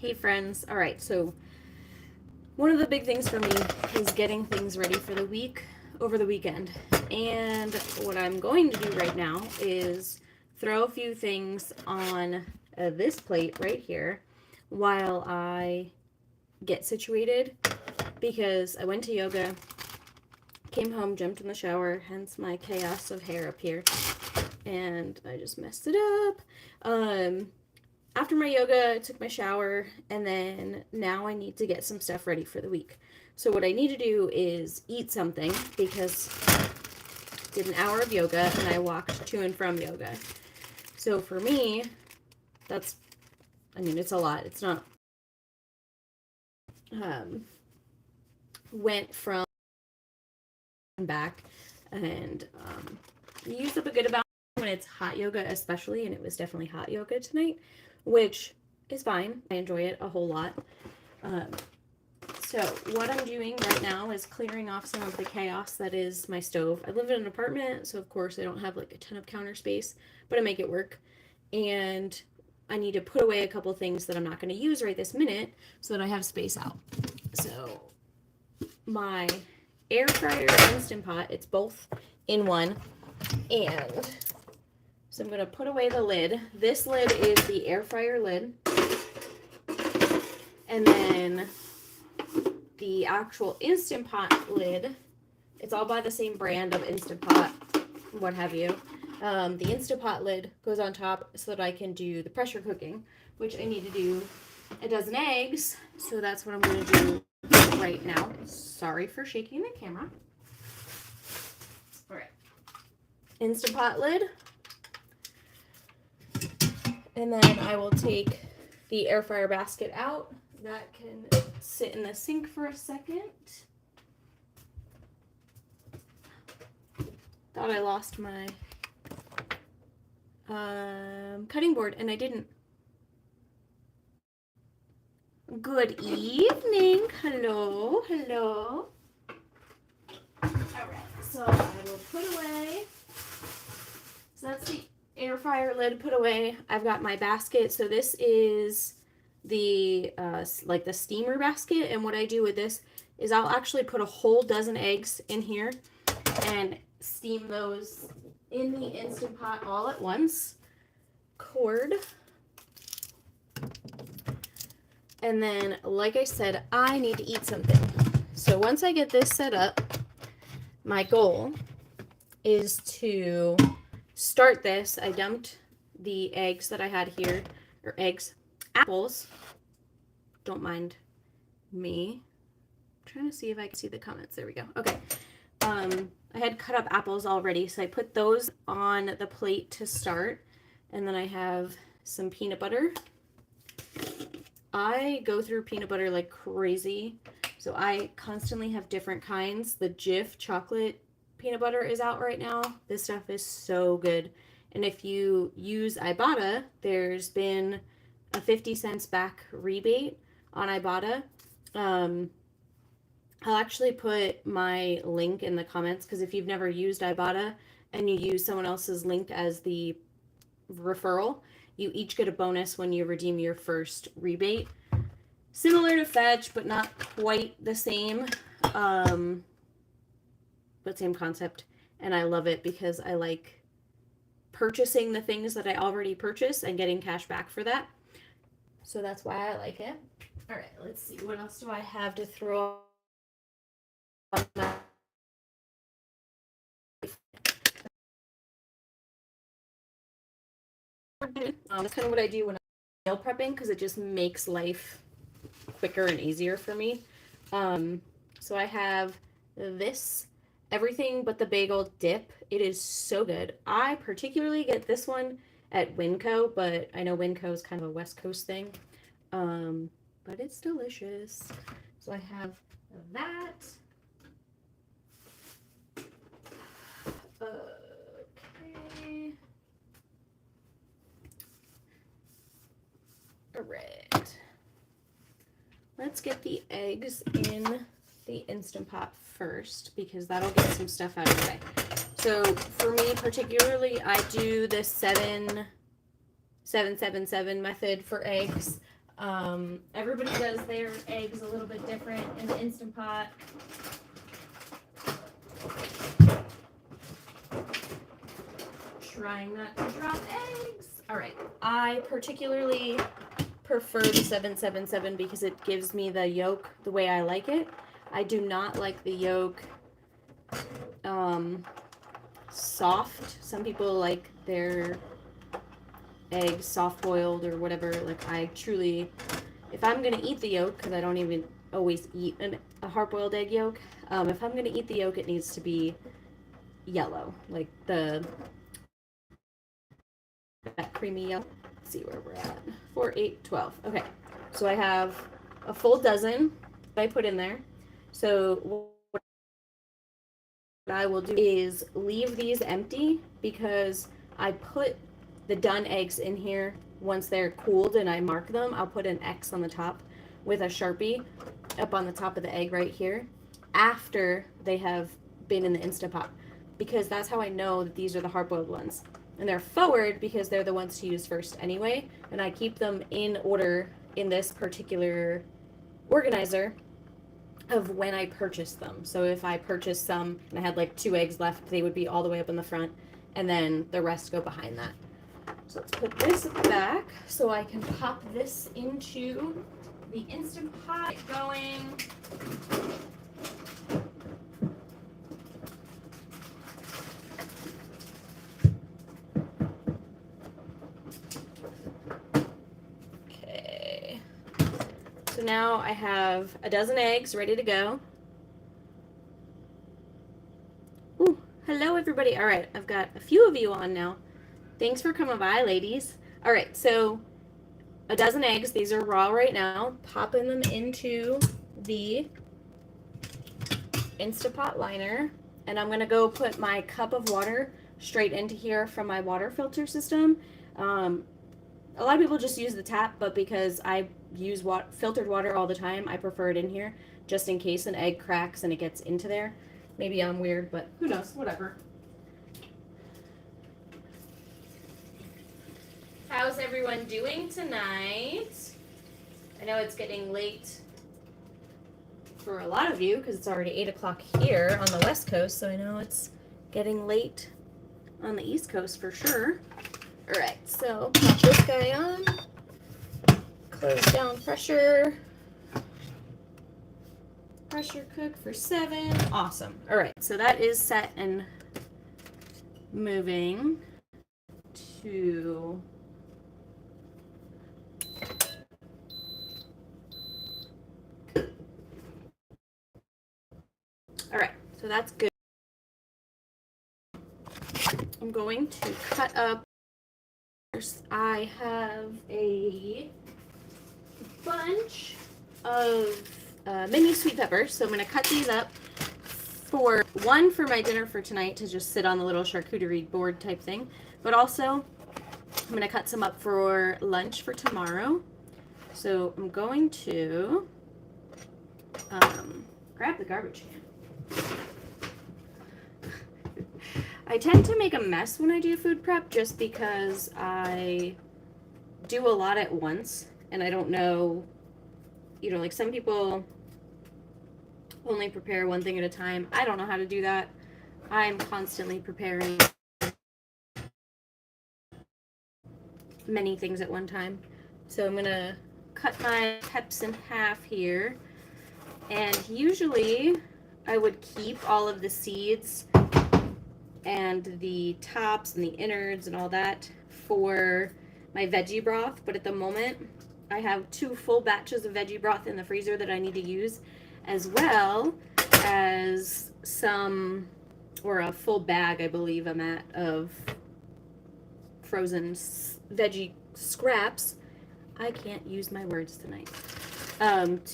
Hey friends. All right, so one of the big things for me is getting things ready for the week over the weekend. And what I'm going to do right now is throw a few things on this plate right here while I get situated, because I went to yoga, came home, jumped in the shower, hence my chaos of hair up here, and I just messed it up. After my yoga, I took my shower, and then now I need to get some stuff ready for the week. So what I need to do is eat something, because I did an hour of yoga and I walked to and from yoga. So for me, it's a lot. It's not, went from back, and used up a good amount when it's hot yoga especially, and it was definitely hot yoga tonight, which is fine. I enjoy it a whole lot. So what I'm doing right now is clearing off some of the chaos that is my stove. I live in an apartment, so of course I don't have like a ton of counter space, but I make it work. And I need to put away a couple things that I'm not going to use right this minute so that I have space out. So my air fryer Instant Pot, it's both in one, and so I'm going to put away the lid. This lid is the air fryer lid, and then the actual Instant Pot lid, it's all by the same brand of Instant Pot, what have you. The Instant Pot lid goes on top so that I can do the pressure cooking, which I need to do a dozen eggs, so that's what I'm going to do right now. Sorry for shaking the camera. All right. Instant Pot lid. And then I will take the air fryer basket out. That can sit in the sink for a second. Thought I lost my cutting board, and I didn't. Good evening. Hello, hello. All right, so I will put away. So that's the air fryer lid put away. I've got my basket. So this is the like the steamer basket, and what I do with this is I'll actually put a whole dozen eggs in here and steam those in the Instant Pot all at once. Cord. And then, like I said, I need to eat something. So once I get this set up, my goal is to start this. I dumped the eggs that I had here, or apples. Don't mind me. I'm trying to see if I can see the comments. There we go. Okay. I had cut up apples already, so I put those on the plate to start. And then I have some peanut butter. I go through peanut butter like crazy, so I constantly have different kinds. The Jif chocolate peanut butter is out right now. This stuff is so good. And if you use Ibotta, there's been a 50 cents back rebate on Ibotta. I'll actually put my link in the comments, because if you've never used Ibotta and you use someone else's link as the referral, you each get a bonus when you redeem your first rebate. Similar to Fetch, but not quite the same. But same concept. And I love it because I like purchasing the things that I already purchased and getting cash back for that. So that's why I like it. All right, let's see. What else do I have to throw on that? That's kind of what I do when I'm meal prepping, because it just makes life quicker and easier for me. So I have this everything but the bagel dip. It is so good. I particularly get this one at Winco, but I know Winco is kind of a West Coast thing. But it's delicious. So I have that. Okay. All right. Let's get the eggs in the Instant Pot first, because that'll get some stuff out of the way. So for me particularly, I do the 7-7-7 method for eggs. Everybody does their eggs a little bit different in the Instant Pot. Trying not to drop eggs. All right. I particularly prefer the 777 because it gives me the yolk the way I like it. I do not like the yolk soft. Some people like their eggs soft boiled or whatever. Like I truly, if I'm gonna eat the yolk, because I don't even always eat a hard boiled egg yolk, if I'm gonna eat the yolk, it needs to be yellow, like that creamy yellow. Let's see where we're at. 4, 8, 12. Okay, so I have a full dozen that I put in there. So what I will do is leave these empty because I put the done eggs in here once they're cooled and I mark them. I'll put an X on the top with a Sharpie up on the top of the egg right here after they have been in the Instant Pot, because that's how I know that these are the hard-boiled ones. And they're forward because they're the ones to use first anyway, and I keep them in order in this particular organizer of when I purchased them. So if I purchased some and I had like 2 eggs left, they would be all the way up in the front, and then the rest go behind that. So let's put this back so I can pop this into the Instant Pot going. Okay. So now I have a dozen eggs ready to go. Ooh, hello everybody. All right, I've got a few of you on now. Thanks for coming by, ladies. All right, so a dozen eggs. These are raw right now. Popping them into the Instant Pot liner. And I'm going to go put my cup of water straight into here from my water filter system. A lot of people just use the tap, but because I use filtered water all the time, I prefer it in here just in case an egg cracks and it gets into there. Maybe I'm weird, but who knows, whatever. How's everyone doing tonight? I know it's getting late for a lot of you because it's already 8 o'clock here on the West Coast, so I know it's getting late on the East Coast for sure. All right, so pop this guy on, close down pressure, pressure cook for 7. Awesome. All right, so that is set and moving to all right, so that's good. I'm going to cut up. I have a bunch of mini sweet peppers, so I'm going to cut these up for my dinner for tonight to just sit on the little charcuterie board type thing, but also I'm going to cut some up for lunch for tomorrow. So I'm going to grab the garbage can. I tend to make a mess when I do food prep just because I do a lot at once and I don't know, like some people only prepare one thing at a time. I don't know how to do that. I'm constantly preparing many things at one time. So I'm gonna cut my peps in half here, and usually I would keep all of the seeds and the tops and the innards and all that for my veggie broth, but at the moment I have 2 full batches of veggie broth in the freezer that I need to use, as well as a full bag, I believe I'm at, of frozen veggie scraps. I can't use my words tonight.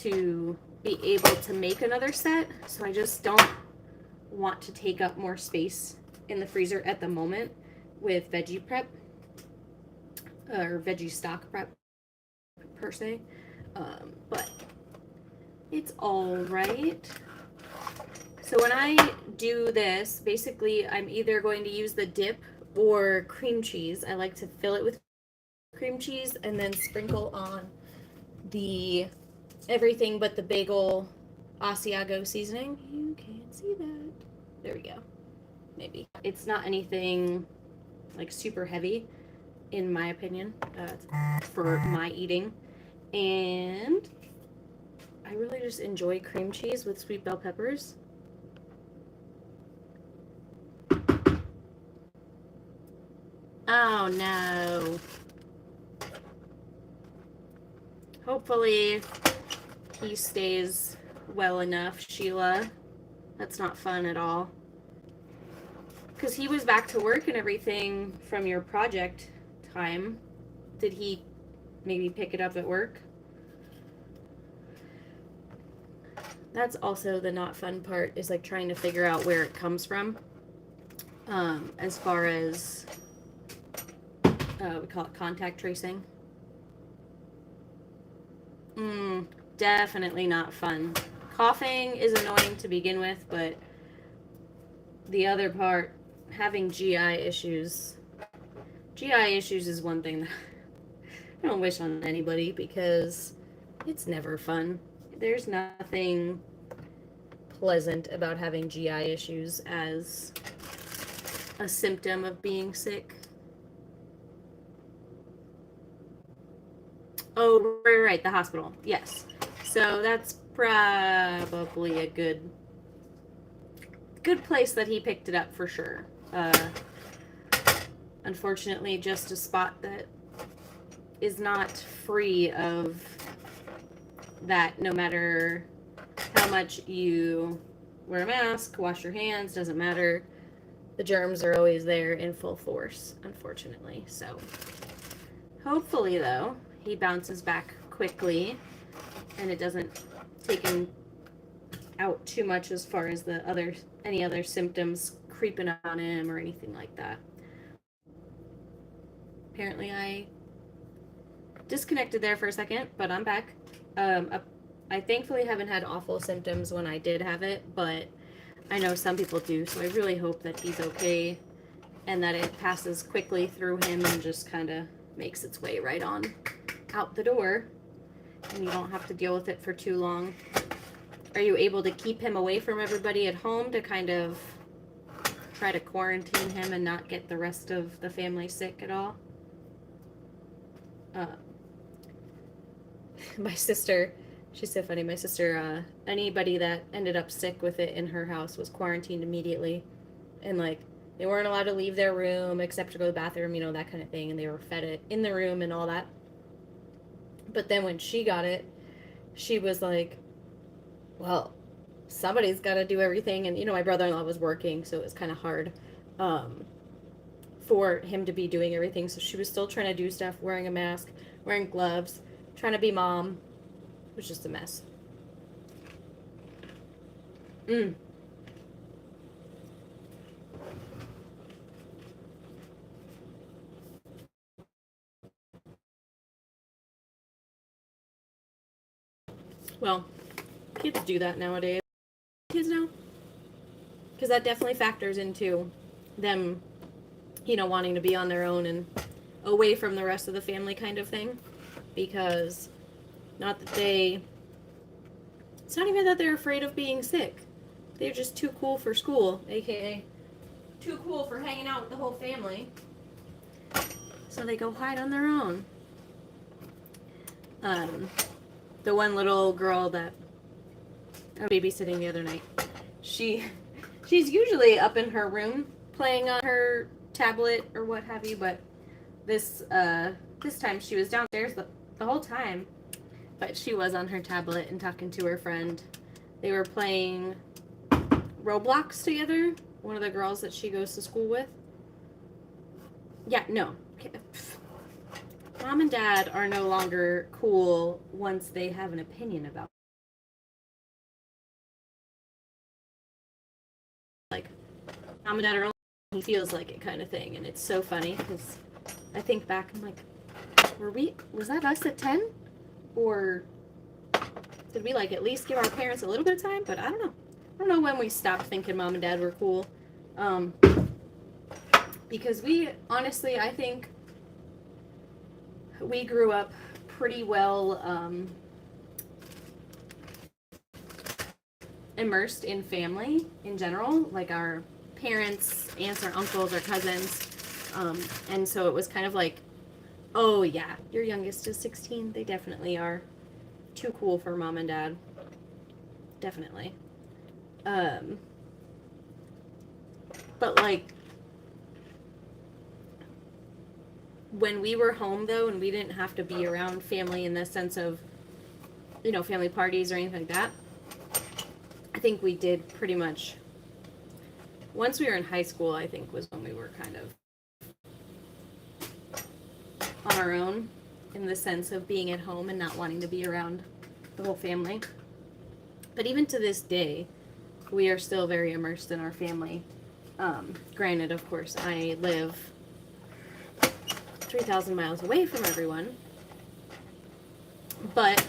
To be able to make another set, so I just don't want to take up more space in the freezer at the moment with veggie prep or veggie stock prep per se, but it's all right. So when I do this, basically I'm either going to use the dip or cream cheese. I like to fill it with cream cheese and then sprinkle on the everything but the bagel Asiago seasoning. You can't see that. There we go. Maybe. It's not anything like super heavy, in my opinion, for my eating. And I really just enjoy cream cheese with sweet bell peppers. Oh no. Hopefully he stays well enough, Sheila. That's not fun at all. Because he was back to work and everything from your project time. Did he maybe pick it up at work? That's also the not fun part, is like trying to figure out where it comes from. As far as we call it contact tracing. Definitely not fun. Coughing is annoying to begin with, but the other part, having GI issues is one thing that I don't wish on anybody, because it's never fun. There's nothing pleasant about having GI issues as a symptom of being sick. Oh, right, the hospital. Yes. So that's probably a good place that he picked it up for sure. Unfortunately, just a spot that is not free of that, no matter how much you wear a mask, wash your hands, doesn't matter. The germs are always there in full force, unfortunately. So hopefully, though, he bounces back quickly and it doesn't take him out too much as far as any other symptoms creeping on him or anything like that. Apparently I disconnected there for a second, but I'm back. I thankfully haven't had awful symptoms when I did have it, but I know some people do, so I really hope that he's okay and that it passes quickly through him and just kind of makes its way right on out the door and you don't have to deal with it for too long. Are you able to keep him away from everybody at home to kind of try to quarantine him and not get the rest of the family sick at all? My sister, she's so funny. My sister, anybody that ended up sick with it in her house was quarantined immediately. And like, they weren't allowed to leave their room except to go to the bathroom, you know, that kind of thing. And they were fed it in the room and all that. But then when she got it, she was like, well, somebody's got to do everything. And, you know, my brother-in-law was working, so it was kind of hard for him to be doing everything. So she was still trying to do stuff, wearing a mask, wearing gloves, trying to be mom. It was just a mess. Well, kids do that nowadays. Kids know. Because that definitely factors into them, you know, wanting to be on their own and away from the rest of the family kind of thing. Because not that it's not even that they're afraid of being sick. They're just too cool for school, aka too cool for hanging out with the whole family. So they go hide on their own. The one little girl that I was babysitting the other night, she's usually up in her room playing on her tablet or what have you, but this time she was downstairs the whole time, but she was on her tablet and talking to her friend. They were playing Roblox together, one of the girls that she goes to school with. Yeah, no. Mom and Dad are no longer cool once they have an opinion about it. Like, Mom and Dad are only he feels like it kind of thing, and it's so funny because I think back, I'm like, was that us at 10? Or did we like at least give our parents a little bit of time? But I don't know. I don't know when we stopped thinking Mom and Dad were cool. Because we, honestly, I think we grew up pretty well immersed in family in general, like our parents, aunts, our uncles, our cousins. And so it was kind of like, oh yeah, your youngest is 16. They definitely are too cool for mom and dad. Definitely. But like, when we were home though, and we didn't have to be around family in the sense of, you know, family parties or anything like that, I think we did pretty much, once we were in high school, I think was when we were kind of on our own in the sense of being at home and not wanting to be around the whole family. But even to this day, we are still very immersed in our family. Granted, of course, I live 3,000 miles away from everyone. But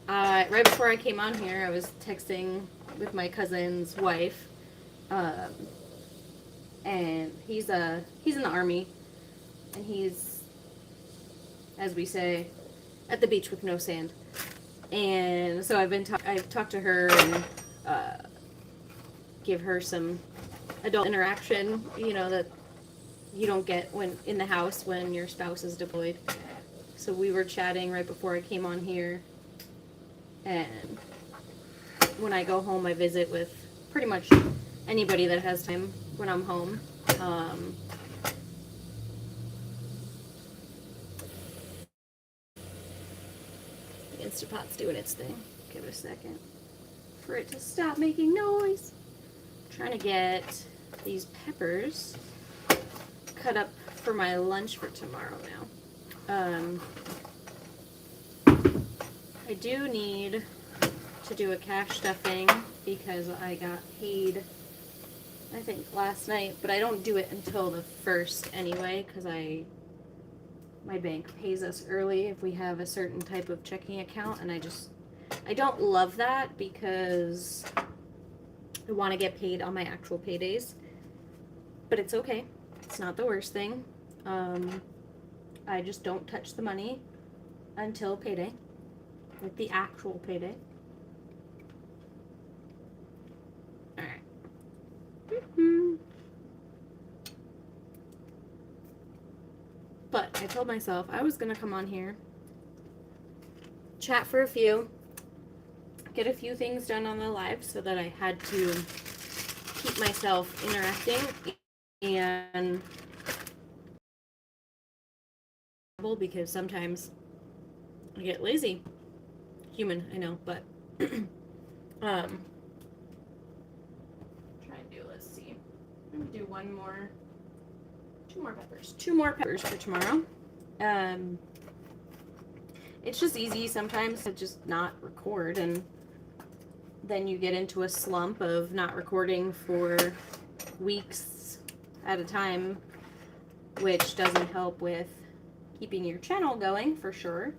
right before I came on here, I was texting with my cousin's wife. And he's in the Army. And he's, as we say, at the beach with no sand. And so I've talked to her and give her some adult interaction, you know, that you don't get when in the house when your spouse is deployed. So we were chatting right before I came on here. And when I go home, I visit with pretty much anybody that has time when I'm home. The Instapot's doing its thing. Give it a second for it to stop making noise. I'm trying to get these peppers cut up for my lunch for tomorrow now. I do need to do a cash stuffing because I got paid, I think, last night, but I don't do it until the 1st anyway because my bank pays us early if we have a certain type of checking account, and I don't love that because I want to get paid on my actual paydays, but it's okay. It's not the worst thing. I just don't touch the money until payday, like the actual payday. Alright. But I told myself I was going to come on here, chat for a few, get a few things done on the live so that I had to keep myself interacting, and because sometimes I get lazy. Human, I know, but try and do, let's see. I'm gonna do two more peppers for tomorrow. It's just easy sometimes to just not record, and then you get into a slump of not recording for weeks at a time, which doesn't help with keeping your channel going for sure,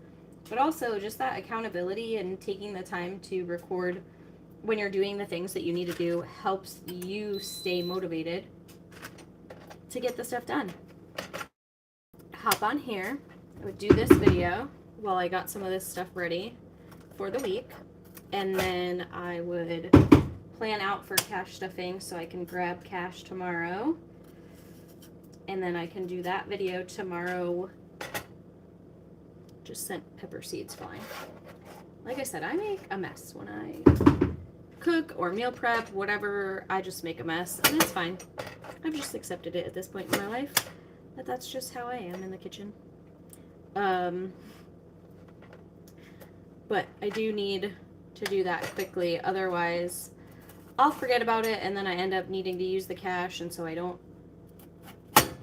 but also just that accountability and taking the time to record when you're doing the things that you need to do helps you stay motivated to get the stuff done. Hop on here, I would do this video while I got some of this stuff ready for the week, and then I would plan out for cash stuffing so I can grab cash tomorrow, and then I can do that video tomorrow. Just sent pepper seeds flying. Like I said, I make a mess when I cook or meal prep, whatever. I just make a mess, and it's fine. I've just accepted it at this point in my life, that that's just how I am in the kitchen. But I do need to do that quickly, otherwise I'll forget about it, and then I end up needing to use the cash, and so I don't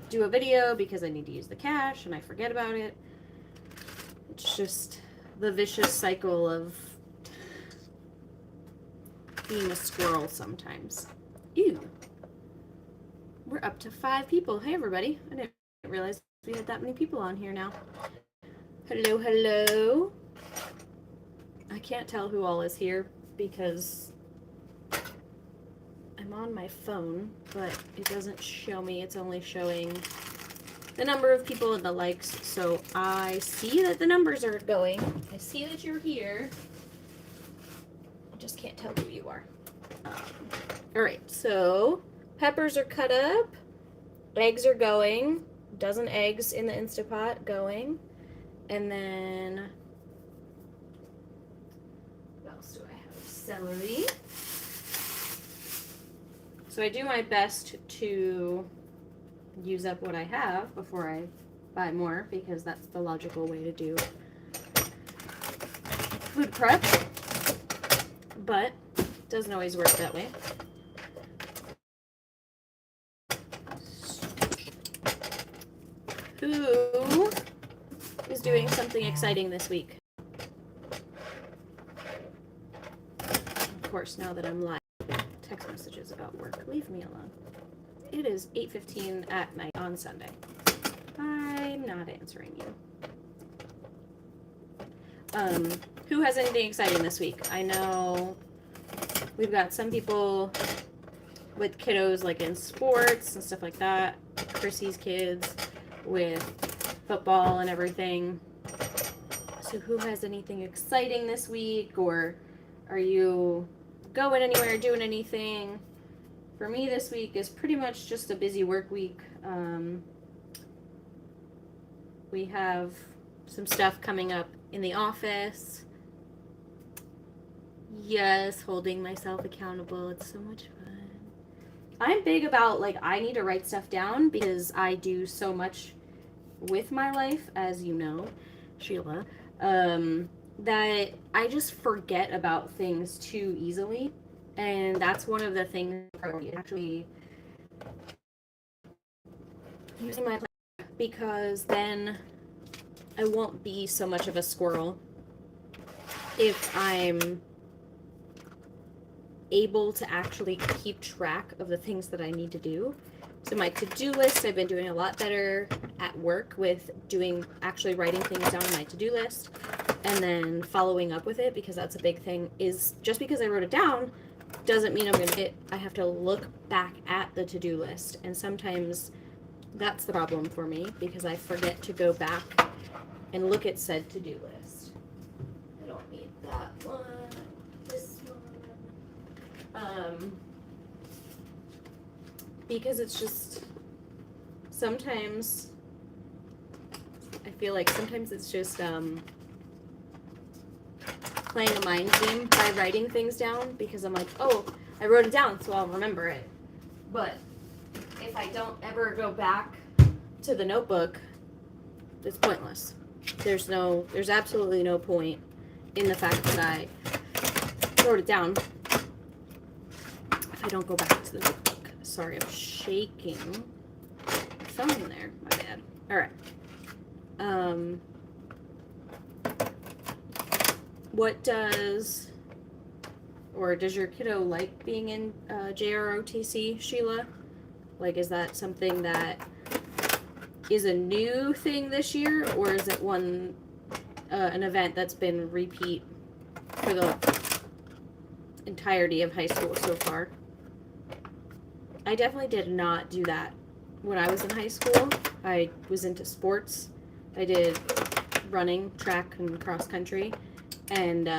do a video because I need to use the cash, and I forget about it. It's just the vicious cycle of being a squirrel sometimes. Ew. We're up to 5 people. Hey, everybody. I didn't realize we had that many people on here now. Hello, hello. I can't tell who all is here because I'm on my phone, but it doesn't show me. It's only showing the number of people and the likes. So I see that the numbers are going. I see that you're here. I just can't tell who you are. All right, so peppers are cut up. Eggs are going. Dozen eggs in the Instapot going. And then, what else do I have? Celery. So I do my best to use up what I have before I buy more, because that's the logical way to do food prep. But it doesn't always work that way. Who is doing something exciting this week? Of course, now that I'm live, text messages about work. Leave me alone. It is 8:15 at night on Sunday. I'm not answering you. Who has anything exciting this week? I know we've got some people with kiddos like in sports and stuff like that. Chrissy's kids with football and everything. So who has anything exciting this week, or are you going anywhere, doing anything? For me this week is pretty much just a busy work week. We have some stuff coming up in the office. Yes, holding myself accountable. It's so much fun. I'm big about, like, I need to write stuff down because I do so much with my life, as you know, Sheila, that I just forget about things too easily. And that's one of the things actually using my plan, because then I won't be so much of a squirrel if I'm able to actually keep track of the things that I need to do. So my to-do list, I've been doing a lot better at work with actually writing things down on my to-do list and then following up with it, because that's a big thing. Is just because I wrote it down doesn't mean I'm going to hit. I have to look back at the to-do list, and sometimes that's the problem for me because I forget to go back and look at said to-do list. I don't need that one. This one. Because it's just, sometimes I feel like sometimes it's just playing a mind game by writing things down, because I'm like, oh, I wrote it down so I'll remember it. But if I don't ever go back to the notebook, it's pointless. There's absolutely no point in the fact that I wrote it down if I don't go back to the notebook. Sorry, I'm shaking the phone there. My bad. All right. What does your kiddo like being in JROTC, Sheila? Like, is that something that is a new thing this year, or is it an event that's been repeat for the entirety of high school so far? I definitely did not do that when I was in high school. I was into sports. I did running, track, and cross country. And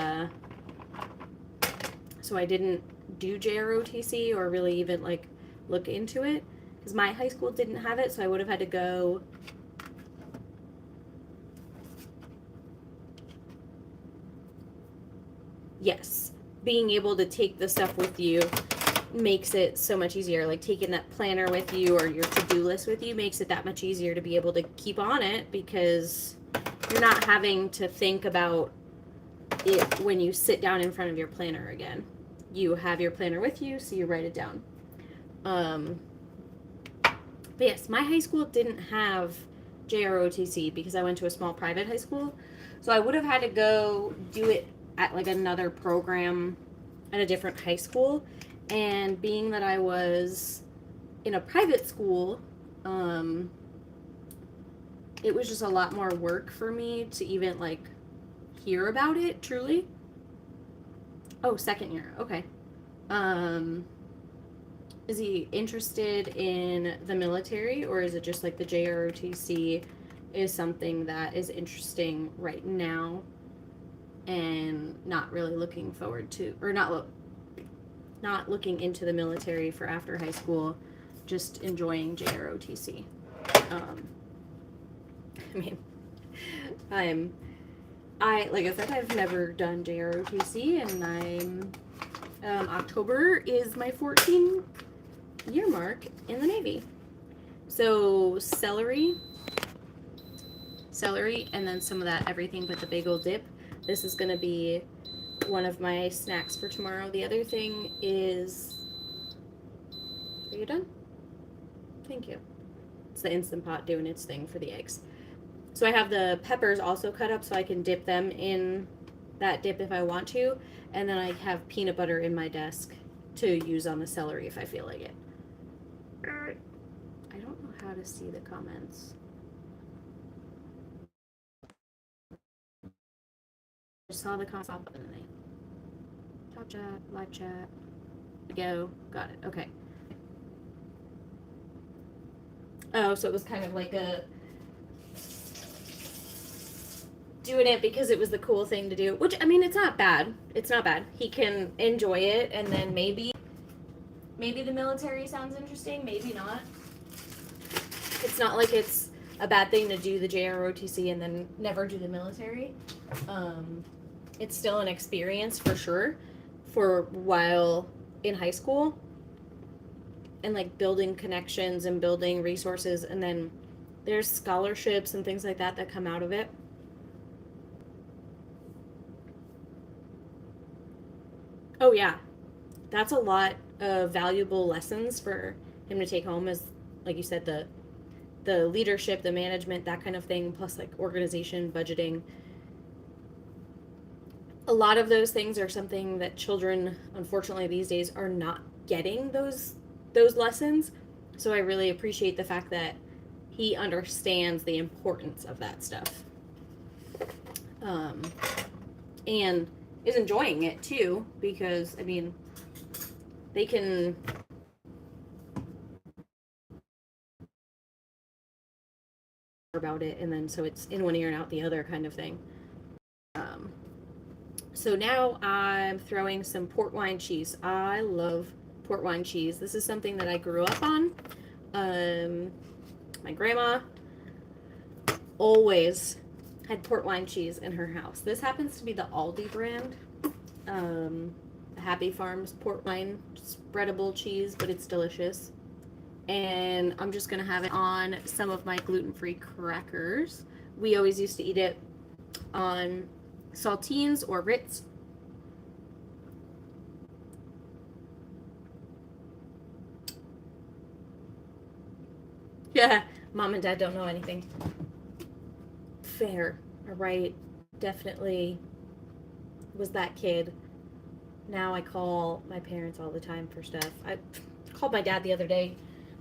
so I didn't do JROTC or really even like look into it, because my high school didn't have it, so I would have had to go. Yes, being able to take the stuff with you makes it so much easier. Like, taking that planner with you or your to-do list with you makes it that much easier to be able to keep on it, because you're not having to think about it when you sit down in front of your planner again. You have your planner with you, so you write it down. But yes, my high school didn't have JROTC because I went to a small private high school, so I would have had to go do it at like another program at a different high school. And being that I was in a private school, it was just a lot more work for me to even like hear about it truly. Oh, second year. Okay. is he interested in the military, or is it just like the JROTC is something that is interesting right now and not really looking forward to, or not looking into the military for after high school, just enjoying JROTC. I mean, like I said, I've never done JROTC, and October is my 14-year mark in the Navy. So celery, and then some of that everything but the bagel dip. This is gonna be one of my snacks for tomorrow. The other thing is, are you done? Thank you. It's the Instant Pot doing its thing for the eggs. So I have the peppers also cut up so I can dip them in that dip if I want to. And then I have peanut butter in my desk to use on the celery if I feel like it. I don't know how to see the comments. I saw the comments pop up and then top chat, live chat. Go. Got it. Okay. Oh, so it was kind of like a doing it because it was the cool thing to do, which, I mean, it's not bad. It's not bad. He can enjoy it, and then maybe the military sounds interesting, maybe not. It's not like it's a bad thing to do the JROTC and then never do the military. It's still an experience for sure for while in high school, and like building connections and building resources, and then there's scholarships and things like that that come out of it. Oh yeah, that's a lot of valuable lessons for him to take home, as like you said, the leadership, the management, that kind of thing, plus like organization, budgeting. A lot of those things are something that children, unfortunately, these days are not getting those lessons. So I really appreciate the fact that he understands the importance of that stuff. And is enjoying it too, because I mean, they can about it, and then so it's in one ear and out the other kind of thing. So now I'm throwing some port wine cheese. I love port wine cheese. This is something that I grew up on. My grandma always had port wine cheese in her house. This happens to be the Aldi brand. Happy Farms port wine spreadable cheese, but it's delicious. And I'm just gonna have it on some of my gluten-free crackers. We always used to eat it on saltines or Ritz. Yeah, mom and dad don't know anything. Fair. All right. Definitely was that kid. Now I call my parents all the time for stuff. I called my dad the other day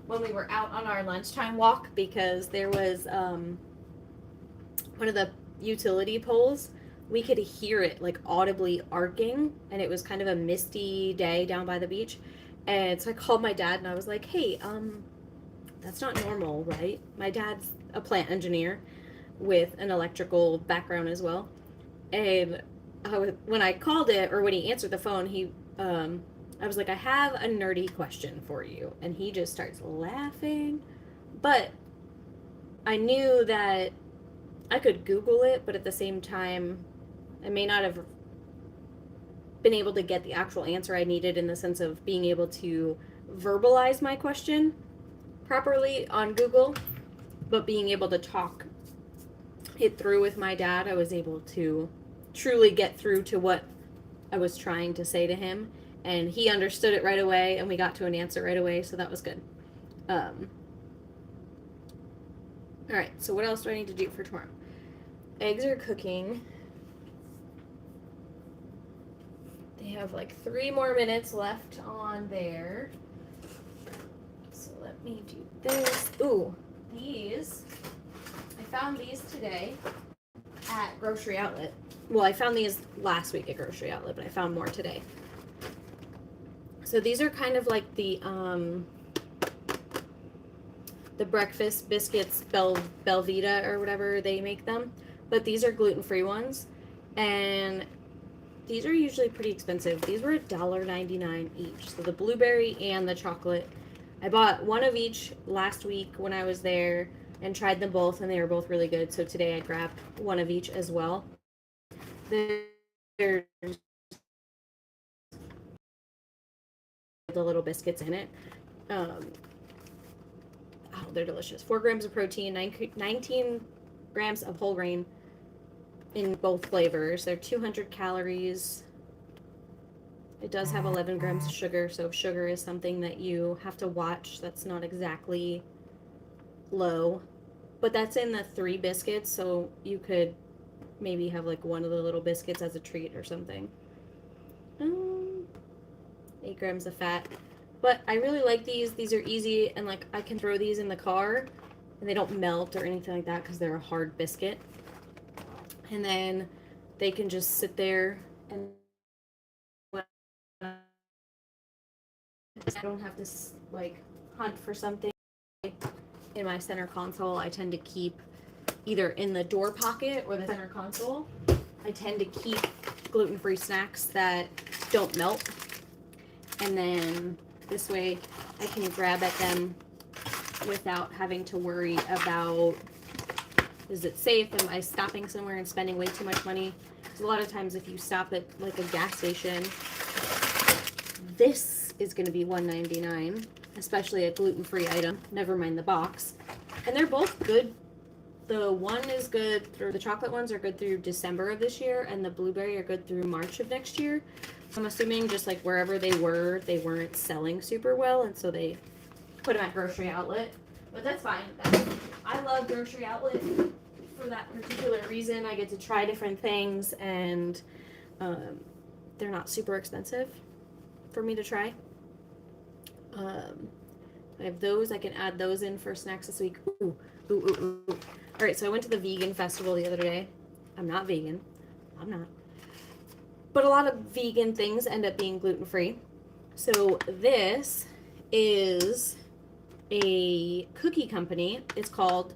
when we were out on our lunchtime walk, because there was one of the utility poles. We could hear it like audibly arcing, and it was kind of a misty day down by the beach. And so I called my dad and I was like, hey, that's not normal, right? My dad's a plant engineer with an electrical background as well. And when I called it, or when he answered the phone, I was like, I have a nerdy question for you. And he just starts laughing. But I knew that I could Google it, but at the same time, I may not have been able to get the actual answer I needed, in the sense of being able to verbalize my question properly on Google, but being able to talk it through with my dad, I was able to truly get through to what I was trying to say to him, and he understood it right away, and we got to an answer right away, so that was good. All right, so what else do I need to do for tomorrow? Eggs are cooking. They have like 3 more minutes left on there. So let me do this. Ooh, these. I found these today at Grocery Outlet. Well, I found these last week at Grocery Outlet, but I found more today. So these are kind of like the breakfast biscuits, Belvita or whatever they make them, but these are gluten-free ones, and these are usually pretty expensive. These were $1.99 each. So the blueberry and the chocolate. I bought one of each last week when I was there and tried them both, and they were both really good. So today I grabbed one of each as well. There's the little biscuits in it. Oh, they're delicious. 4 grams of protein, 19 grams of whole grain in both flavors. They're 200 calories. It does have 11 grams of sugar, so sugar is something that you have to watch. That's not exactly low, but that's in the 3 biscuits, so you could maybe have like one of the little biscuits as a treat or something. 8 grams of fat. But I really like these. These are easy, and like I can throw these in the car and they don't melt or anything like that because they're a hard biscuit. And then they can just sit there, and I don't have to like hunt for something. In my center console, I tend to keep either in the door pocket or the center console. I tend to keep gluten-free snacks that don't melt, and then this way I can grab at them without having to worry about, is it safe? Am I stopping somewhere and spending way too much money? Because a lot of times if you stop at like a gas station, this is going to be $1.99, especially a gluten-free item, never mind the box. And they're both good. The one is good through, the chocolate ones are good through December of this year, and the blueberry are good through March of next year. I'm assuming just like wherever they weren't selling super well, and so they put them at Grocery Outlet. But that's fine. I love Grocery Outlet for that particular reason. I get to try different things, and they're not super expensive for me to try. I have those. I can add those in for snacks this week. Ooh. All right, so I went to the vegan festival the other day. I'm not vegan. I'm not. But a lot of vegan things end up being gluten-free. So this is a cookie company. It's called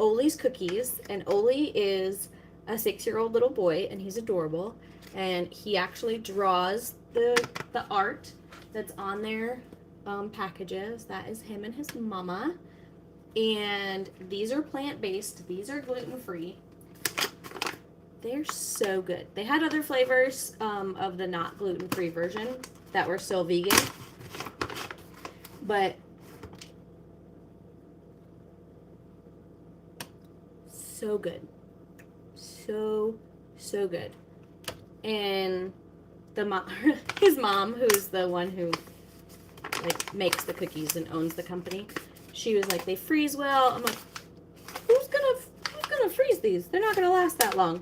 Oli's Cookies, and Oli is a 6-year-old little boy, and he's adorable. And he actually draws the art that's on their packages. That is him and his mama. And these are plant-based. These are gluten-free. They're so good. They had other flavors of the not gluten-free version that were still vegan. But so good. So good. And the his mom, who's the one who like makes the cookies and owns the company, she was like, they freeze well. I'm like, who's gonna freeze these? They're not gonna last that long.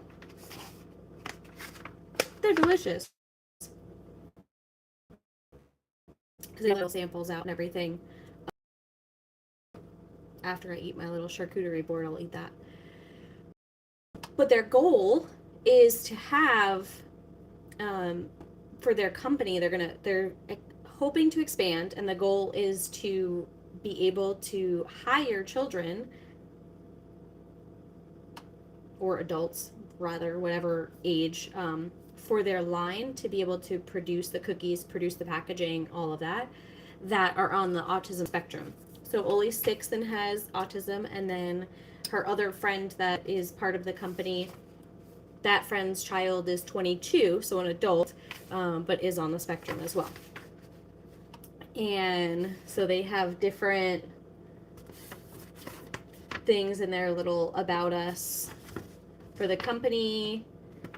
They're delicious. Because they have little samples out and everything. After I eat my little charcuterie board, I'll eat that. But their goal is to have, for their company, they're hoping to expand, and the goal is to be able to hire children or adults, rather, whatever age, for their line to be able to produce the cookies, produce the packaging, all of that are on the autism spectrum. So Oli's 6 and has autism, and then her other friend that is part of the company, that friend's child is 22, so an adult, but is on the spectrum as well. And so they have different things in their little about us for the company,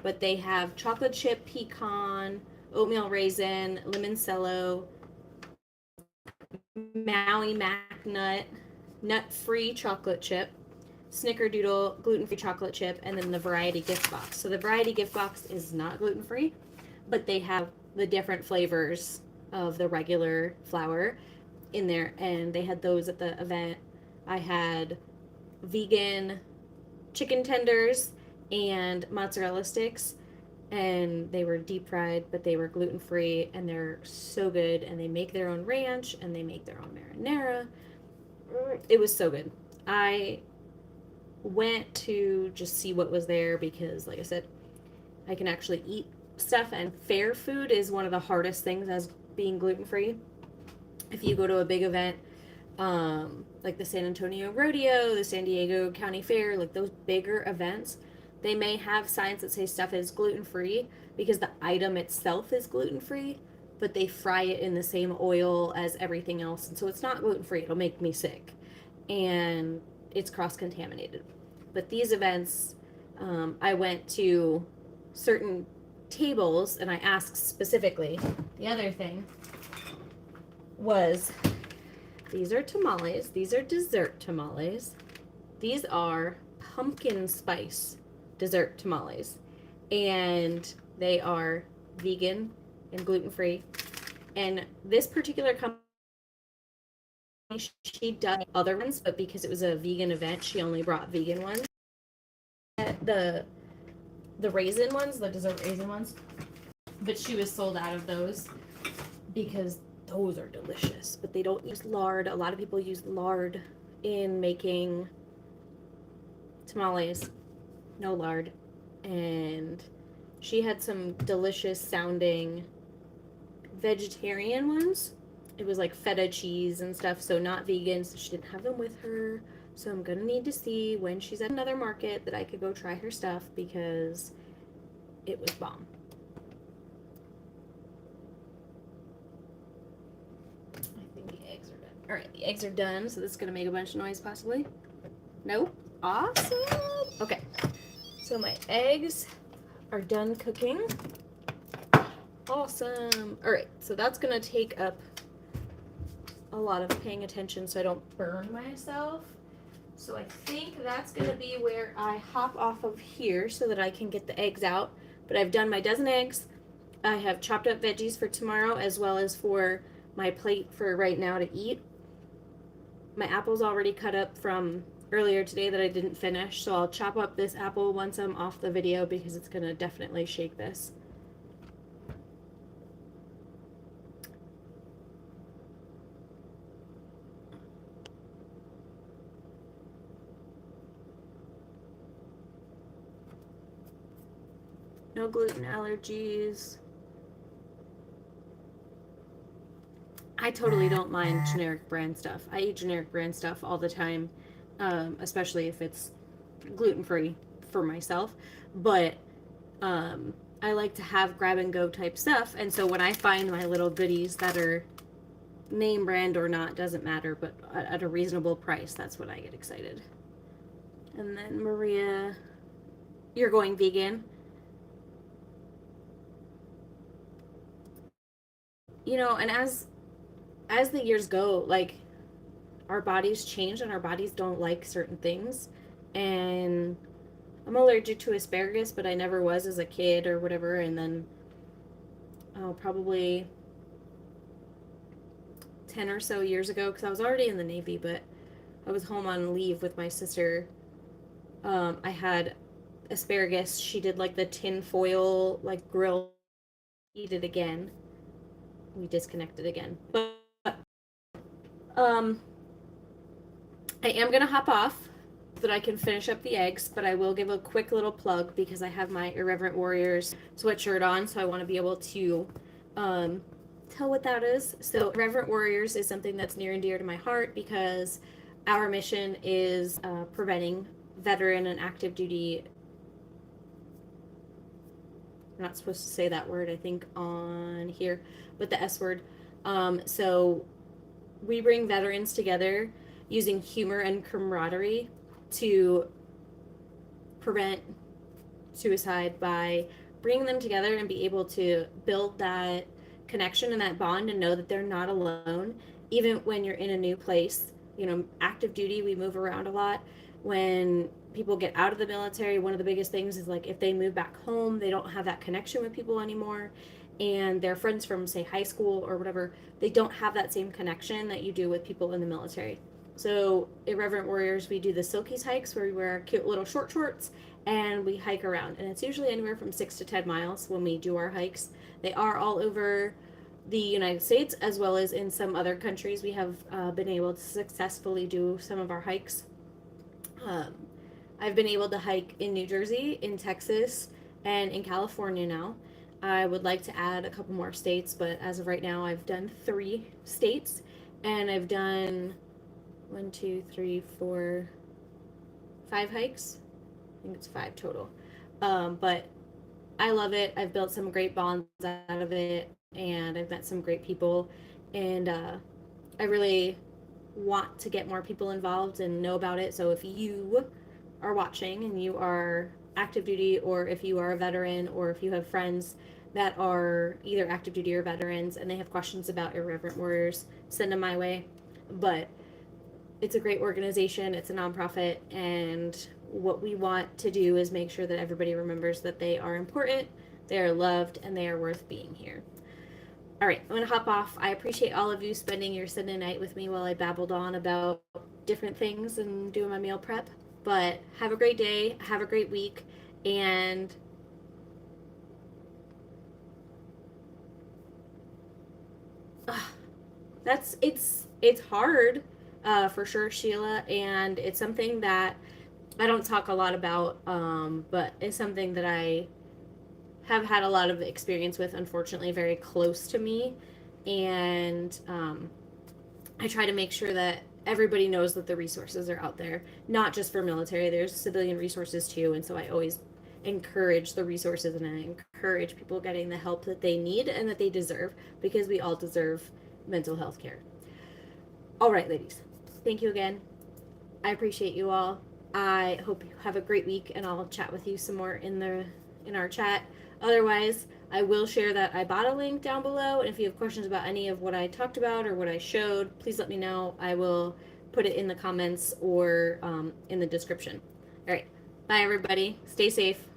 but they have chocolate chip pecan, oatmeal raisin, limoncello, Maui Mac nut, nut-free chocolate chip, snickerdoodle, gluten-free chocolate chip, and then the variety gift box. So the variety gift box is not gluten-free, but they have the different flavors of the regular flour in there, and they had those at the event. I had vegan chicken tenders and mozzarella sticks. and they were deep fried, but they were gluten free, and they're so good. And they make their own ranch, and they make their own marinara. It was so good. I went to just see what was there because, like I said, I can actually eat stuff, and fair food is one of the hardest things as being gluten free. If you go to a big event, like the San Antonio Rodeo, the San Diego County Fair, like those bigger events, they may have signs that say stuff is gluten free because the item itself is gluten free, but they fry it in the same oil as everything else. And so it's not gluten free. It'll make me sick. And it's cross contaminated. But these events, I went to certain tables and I asked specifically. The other thing was, these are tamales. These are dessert tamales. These are pumpkin spice dessert tamales. And they are vegan and gluten-free. And this particular company, she does other ones, but because it was a vegan event, she only brought vegan ones. The raisin ones, the dessert raisin ones, but she was sold out of those because those are delicious, but they don't use lard. A lot of people use lard in making tamales. No lard. And she had some delicious sounding vegetarian ones. It was like feta cheese and stuff, so not vegan, so she didn't have them with her. So I'm gonna need to see when she's at another market that I could go try her stuff because it was bomb. I think the eggs are done. All right, the eggs are done, so this is gonna make a bunch of noise possibly. Nope. Awesome. Okay, so my eggs are done cooking. Awesome. All right, so that's gonna take up a lot of paying attention so I don't burn myself. So I think that's gonna be where I hop off of here so that I can get the eggs out. But I've done my dozen eggs. I have chopped up veggies for tomorrow as well as for my plate for right now to eat. My apple's already cut up from earlier today that I didn't finish, so I'll chop up this apple once I'm off the video because it's gonna definitely shake this. No gluten allergies. I totally don't mind generic brand stuff. I eat generic brand stuff all the time, especially if it's gluten-free for myself. But I like to have grab-and-go type stuff. And so when I find my little goodies that are name brand or not, doesn't matter, but at a reasonable price, that's when I get excited. And then Maria, you're going vegan. You know, and as the years go, like, our bodies change and our bodies don't like certain things. And I'm allergic to asparagus, but I never was as a kid or whatever. And then probably 10 or so years ago, because I was already in the Navy, but I was home on leave with my sister. I had asparagus. She did like the tin foil, like grill. Eat it again. We disconnected again. But I am going to hop off so that I can finish up the eggs, but I will give a quick little plug because I have my Irreverent Warriors sweatshirt on, so I want to be able to tell what that is. So Irreverent Warriors is something that's near and dear to my heart because our mission is preventing veteran and active duty. I'm not supposed to say that word, I think, on here, but the S word. So we bring veterans together using humor and camaraderie to prevent suicide by bringing them together and be able to build that connection and that bond and know that they're not alone, even when you're in a new place. You know, active duty, we move around a lot. When people get out of the military, one of the biggest things is like if they move back home, they don't have that connection with people anymore. And their friends from, say, high school or whatever, they don't have that same connection that you do with people in the military. So, Irreverent Warriors, we do the Silkies hikes where we wear cute little short shorts and we hike around. And it's usually anywhere from 6 to 10 miles when we do our hikes. They are all over the United States as well as in some other countries. We have been able to successfully do some of our hikes. Um, I've been able to hike in New Jersey, in Texas, and in California now. I would like to add a couple more states, but as of right now, I've done 3 states, and I've done 1, 2, 3, 4, 5 hikes. I think it's 5 total. But I love it. I've built some great bonds out of it, and I've met some great people, and I really want to get more people involved and know about it. So if you are watching and you are active duty, or if you are a veteran, or if you have friends that are either active duty or veterans and they have questions about Irreverent Warriors, send them my way. But it's a great organization, it's a nonprofit, and what we want to do is make sure that everybody remembers that they are important, they are loved, and they are worth being here. All right, I'm going to hop off. I appreciate all of you spending your Sunday night with me while I babbled on about different things and doing my meal prep. But have a great day, have a great week, and it's hard for sure, Sheila, and it's something that I don't talk a lot about, but it's something that I have had a lot of experience with, unfortunately, very close to me. And I try to make sure that everybody knows that the resources are out there, not just for military, there's civilian resources too. And so I always encourage the resources and I encourage people getting the help that they need and that they deserve, because we all deserve mental health care. All right, ladies, thank you again. I appreciate you all. I hope you have a great week, and I'll chat with you some more in our chat. Otherwise, I will share that Ibotta link down below, and if you have questions about any of what I talked about or what I showed, please let me know. I will put it in the comments or in the description. All right, bye everybody. Stay safe.